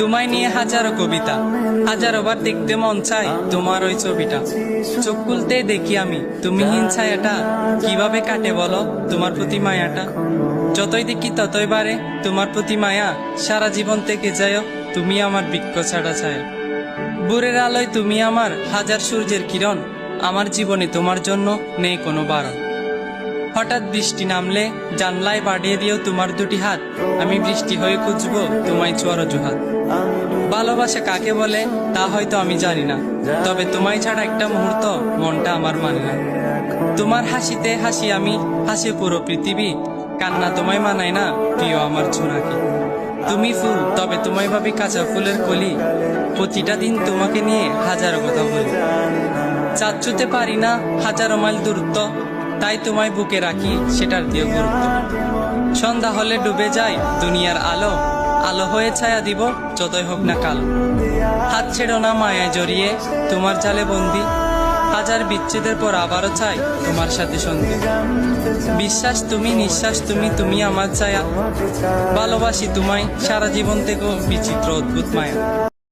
তোমায় নিয়ে হাজারো কবিতা, হাজারো বার দেখতে মন চায় তোমার ওই ছবিটা। চোখ খুলতে দেখি আমি তুমিহীন ছায়াটা, কিভাবে কাটে বলো তোমার প্রতি মায়াটা। যতই দেখি ততই বাড়ে তোমার প্রতি মায়া, সারা জীবন থেকে যায় তুমি আমার বৃক্ষ ছাড়া ছায়া। ভোরের আলোয় তুমি আমার হাজার সূর্যের কিরণ, আমার জীবনে তোমার জন্য নেই কোনো বারণ। হঠাৎ বৃষ্টি নামলে জানলায় বাড়িয়ে দিও তোমার দুটি হাত, আমি বৃষ্টি হয়ে খুঁজবো তোমায় ছোঁয়ার অজুহাত। ভালোবাসা কাকে বলে তা হয়তো আমি জানি না, তবে তোমায় ছাড়া একটা মুহূর্ত মনটা আমার মানে না। তোমার হাসিতে হাসি আমি, হাসি পুরো পৃথিবী, কান্না তোমায় মানায় না প্রিয় আমার ছোনাকি। তুমি ফুল তবে তোমায় ভাবি কাঁচা ফুলের কলি, প্রতিটা দিন তোমাকে নিয়ে হাজারো কথা বলি। চাঁদ ছুঁতে পারি না হাজারো মাইল দূরত্ব, তাই তোমায় বুকে রাখি সেটার দিয়ে গুরুত্ব। সন্ধ্যা হলে ডুবে যায় দুনিয়ার আলো, আলো হয়ে ছায়া দিব যতই হোক না কালো। হাত ছেড়ো না মায়ায় জড়িয়ে তোমার জালে বন্দি, হাজার বিচ্ছেদের পর আবারও চাই তোমার সাথে সন্ধি। বিশ্বাস তুমি, নিঃশ্বাস তুমি, তুমি আমার ছায়া, ভালোবাসি তোমায় সারা জীবন থেকেও বিচিত্র অদ্ভুত মায়া।